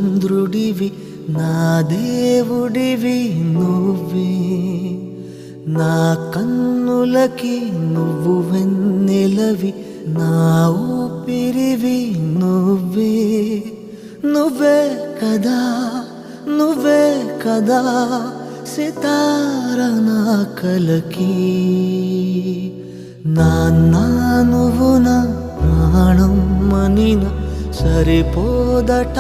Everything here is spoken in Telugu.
చంద్రుడివి నా దేవుడివి నువ్వే, నా కన్నులకి నువ్వు వెన్నెలవి, నా ఊపిరివి నువ్వే. నువ్వే కదా, నువ్వే కదా సితార నా కలకి. నాన్న నువ్వు నా ప్రాణం మనిన సరిపోదట